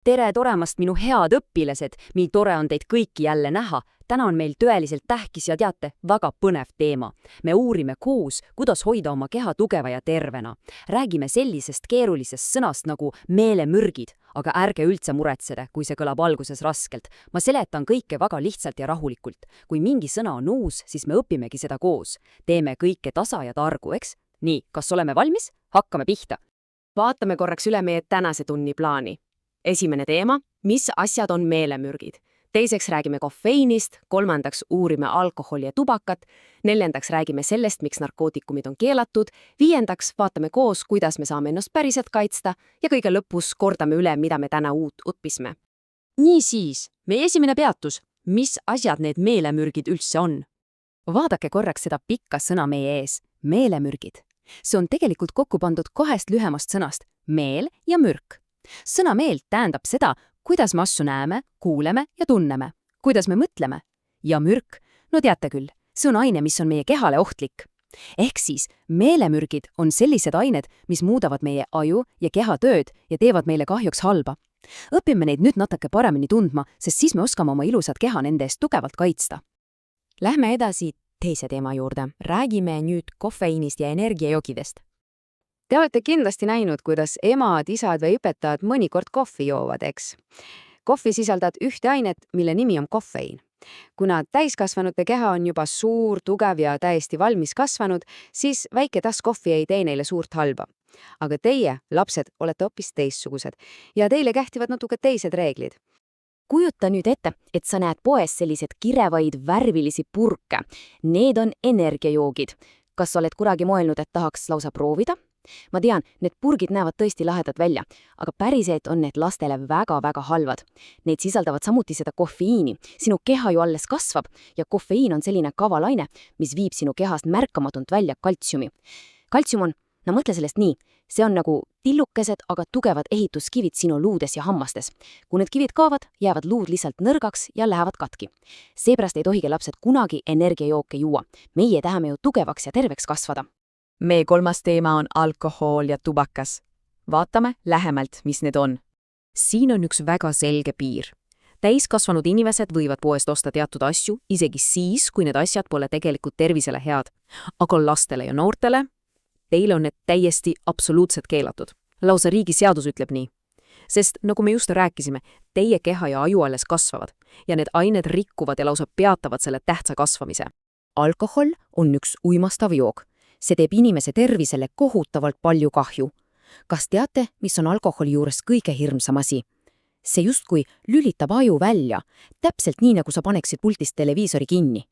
Tere tulemast, minu head õpilased! Nii tore on teid kõiki jälle näha. Täna on meil tõeliselt tähtis ja teate, väga põnev teema. Me uurime koos, kuidas hoida oma keha tugeva ja tervena. Räägime sellisest keerulisest sõnast nagu meelemürgid, aga ärge üldse muretseda, kui see kõlab alguses raskelt. Ma seletan kõike väga lihtsalt ja rahulikult. Kui mingi sõna on uus, siis me õpimegi seda koos. Teeme kõike tasa ja targu, eks? Nii, kas oleme valmis? Hakkame pihta. Vaatame korraks üle meie tänase tunni plaani. Esimene teema, mis asjad on meelemürgid. Teiseks räägime kofeiinist, kolmandaks uurime alkoholi ja tubakat, neljandaks räägime sellest, miks narkootikumid on keelatud, viiendaks vaatame koos, kuidas me saame ennast päriselt kaitsta ja kõige lõpus kordame üle, mida me täna uut õppisime. Niisiis, meie esimene peatus. Mis asjad need meelemürgid üldse on? Vaadake korraks seda pikka sõna meie ees. Meelemürgid. See on tegelikult kokku pandud kahest lühemast sõnast, meel ja mürk. Sõna meel tähendab seda, kuidas me asju näeme, kuuleme ja tunneme, kuidas me mõtleme. Ja mürk, no teate küll, see on aine, mis on meie kehale ohtlik. Ehk siis meelemürgid on sellised ained, mis muudavad meie aju ja keha tööd ja teevad meile kahjuks halba. Õpime neid nüüd natuke paremini tundma, sest siis me oskame oma ilusat keha nende eest tugevalt kaitsta. Lähme edasi teise teema juurde. Räägime nüüd kofeiinist ja energiajookidest. Te olete kindlasti näinud, kuidas emad, isad või õpetajad mõnikord kohvi joovad, eks? Kohvi sisaldab ühte ainet, mille nimi on kofeiin. Kuna täiskasvanute keha on juba suur, tugev ja täiesti valmis kasvanud, siis väike tass kohvi ei tee neile suurt halba. Aga teie, lapsed, olete hoopis teistsugused ja teile kehtivad natuke teised reeglid. Kujuta nüüd ette, et sa näed poes sellised kirevaid värvilisi purke. Need on energiajoogid. Kas oled kunagi mõelnud, et tahaks lausa proovida? Ma tean, need purgid näevad tõesti lahedad välja, aga päriselt on need lastele väga-väga halvad. Need sisaldavad samuti seda kofeiini. Sinu keha ju alles kasvab ja kofeiin on selline kavalaine, mis viib sinu kehast märkamatult välja kaltsiumi. Kaltsium on, no mõtle sellest nii, see on nagu tillukesed, aga tugevad ehituskivid sinu luudes ja hammastes. Kui need kivid kaovad, jäävad luud lihtsalt nõrgaks ja lähevad katki. Seepärast ei tohigi lapsed kunagi energiajooke juua. Meie tahame ju tugevaks ja terveks kasvada. Meie kolmas teema on alkohol ja tubakas. Vaatame lähemalt, mis need on. Siin on üks väga selge piir. Täiskasvanud inimesed võivad poest osta teatud asju, isegi siis, kui need asjad pole tegelikult tervisele head. Aga lastele ja noortele, teile on need täiesti absoluutselt keelatud. Lausa riigi seadus ütleb nii. Sest, nagu me just rääkisime, teie keha ja aju alles kasvavad ja need ained rikkuvad ja lausa peatavad selle tähtsa kasvamise. Alkohol on üks uimastav jook. See teeb inimese tervisele kohutavalt palju kahju. Kas teate, mis on alkoholi juures kõige hirmsam asi? See justkui lülitab aju välja, täpselt nii, nagu sa paneksid pultist televiisori kinni.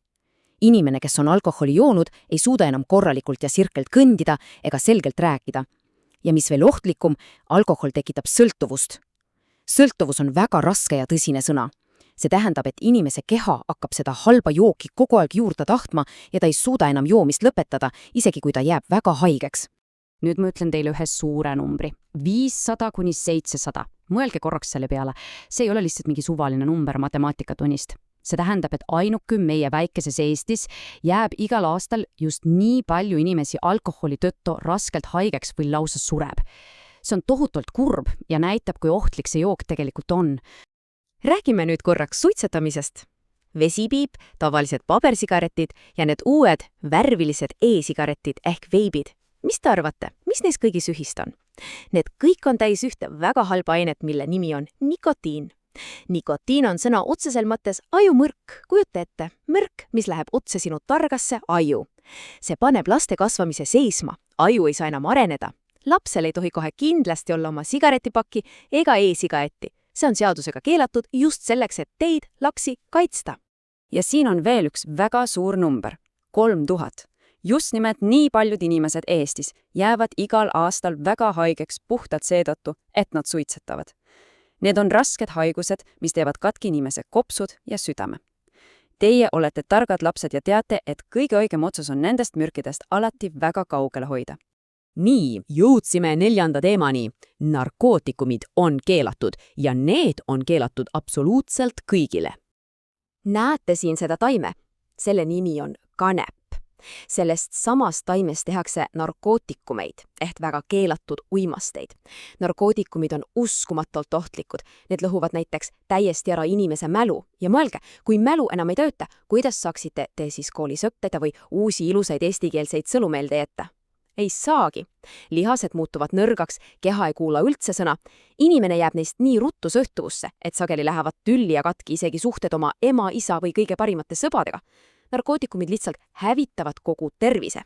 Inimene, kes on alkoholi joonud, ei suuda enam korralikult ja sirkelt kõndida ega selgelt rääkida. Ja mis veel ohtlikum, alkohol tekitab sõltuvust. Sõltuvus on väga raske ja tõsine sõna. See tähendab, et inimese keha hakkab seda halba jooki kogu aeg juurde tahtma ja ta ei suuda enam joomist lõpetada, isegi kui ta jääb väga haigeks. Nüüd ma ütlen teile ühe suure numbri. 500–700. Mõelge korraks selle peale. See ei ole lihtsalt mingi suvaline number matemaatikatunnist. See tähendab, et ainuke meie väikeses Eestis jääb igal aastal just nii palju inimesi alkoholi tõttu raskelt haigeks või lausa sureb. See on tohutult kurb ja näitab, kui ohtlik see jook tegelikult on. Räägime nüüd korraks suitsetamisest. Vesipiip, tavalised pabersigaretid ja need uued värvilised e-sigaretid ehk veibid. Mis te arvate, mis neis kõigis ühist on? Need kõik on täis ühte väga halba ainet, mille nimi on nikotiin. Nikotiin on sõna otsesel mõttes ajumõrk. Kujuta ette, mõrk, mis läheb otse sinu targasse aju. See paneb laste kasvamise seisma. Aju ei saa enam areneda. Lapsel ei tohi kohe kindlasti olla oma sigaretipakki ega e-sigaretti. See on seadusega keelatud just selleks, et teid, lapsi, kaitsta. Ja siin on veel üks väga suur number. 3000. Just nimelt nii paljud inimesed Eestis jäävad igal aastal väga haigeks puhtalt seetõttu, et nad suitsetavad. Need on rasked haigused, mis teevad katki inimese kopsud ja südame. Teie olete targad lapsed ja teate, et kõige õigem otsus on nendest mürkidest alati väga kaugele hoida. Nii, jõudsime 4. teemani. Narkootikumid on keelatud ja need on keelatud absoluutselt kõigile. Näete siin seda taime? Selle nimi on kanep. Sellest samast taimest tehakse narkootikumeid ehk väga keelatud uimasteid. Narkootikumid on uskumatult ohtlikud. Need lõhuvad näiteks täiesti ära inimese mälu. Ja mõelge, kui mälu enam ei tööta, kuidas saaksite te siis koolis õppida või uusi ilusaid eestikeelseid sõnu meelde jätta? Ei saagi. Lihased muutuvad nõrgaks, keha ei kuula üldse sõna. Inimene jääb neist nii ruttu sõltuvusse, et sageli lähevad tülli ja katki isegi suhted oma ema, isa või kõige parimate sõbadega. Narkootikumid lihtsalt hävitavad kogu tervise.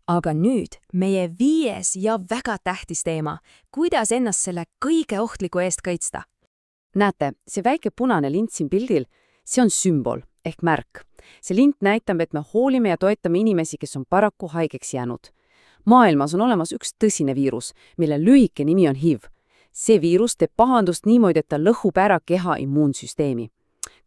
Aga nüüd meie 5. ja väga tähtis teema. Kuidas ennast selle kõige ohtliku eest kaitsta? Näete, see väike punane lint siin pildil, see on sümbol ehk märk. See lint näitab, et me hoolime ja toetame inimesi, kes on paraku haigeks jäänud. Maailmas on olemas üks tõsine viirus, mille lühike nimi on HIV. See viirus teeb pahandust niimoodi, et ta lõhub ära keha immuunsüsteemi.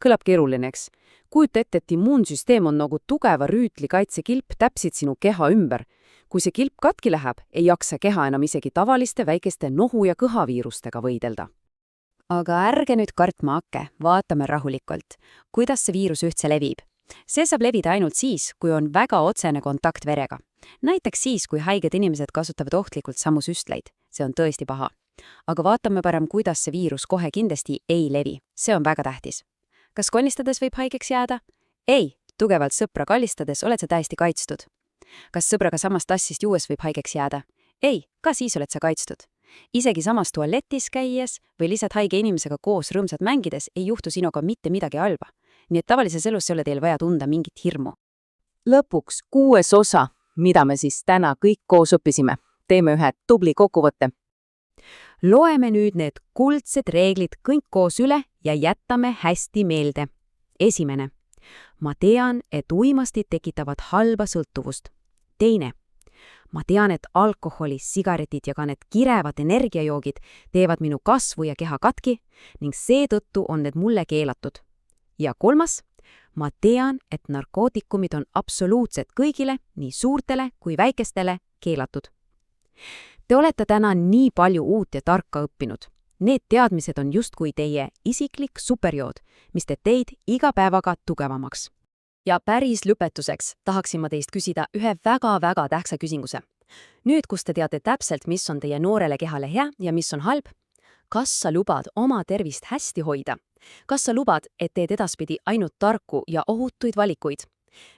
Kõlab keeruline, eks? Kujuta ette, et immuunsüsteem on nagu tugeva rüütlikaitsekilp täpselt sinu keha ümber. Kui see kilp katki läheb, ei jaksa keha enam isegi tavaliste väikeste nohu- ja kõhaviirustega võidelda. Aga ärge nüüd kartma hakke, vaatame rahulikult. Kuidas see viirus üldse levib? See saab levida ainult siis, kui on väga otsene kontakt verega. Näiteks siis, kui haiged inimesed kasutavad ohtlikult samu süstleid. See on tõesti paha. Aga vaatame parem, kuidas see viirus kohe kindlasti ei levi. See on väga tähtis. Kas konnistades võib haigeks jääda? Ei, tugevalt sõpra kallistades oled sa täiesti kaitstud. Kas sõbraga samast tassist juues võib haigeks jääda? Ei, ka siis oled sa kaitstud. Isegi samas tualetis käies või lihtsalt haige inimesega koos rõõmsalt mängides ei juhtu sinuga mitte midagi halba. Nii et tavalises elus ei ole teil vaja tunda mingit hirmu. Lõpuks 6. osa, mida me siis täna kõik koos õppisime. Teeme ühe tubli kokkuvõtte. Loeme nüüd need kuldsed reeglid kõik koos üle ja jätame hästi meelde. Esimene. Ma tean, et uimastid tekitavad halba sõltuvust. Teine. Ma tean, et alkoholi, sigaretid ja ka need kirevad energiajoogid teevad minu kasvu ja keha katki ning seetõttu on need mulle keelatud. Ja 3. Ma tean, et narkootikumid on absoluutselt kõigile, nii suurtele kui väikestele, keelatud. Te olete täna nii palju uut ja tarka õppinud. Need teadmised on justkui teie isiklik superjood, mis teeb teid iga päevaga tugevamaks. Ja päris lõpetuseks tahaksin ma teist küsida ühe väga-väga tähtsa küsimuse. Nüüd, kus te teate täpselt, mis on teie noorele kehale hea ja mis on halb, kas sa lubad oma tervist hästi hoida? Kas sa lubad, et teed edaspidi ainult tarku ja ohutuid valikuid?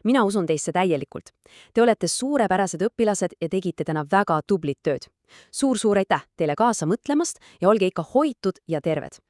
Mina usun teisse täielikult. Te olete suurepärased õpilased ja tegite täna väga tublit tööd. Suur-suur aitäh teile kaasa mõtlemast ja olge ikka hoitud ja terved.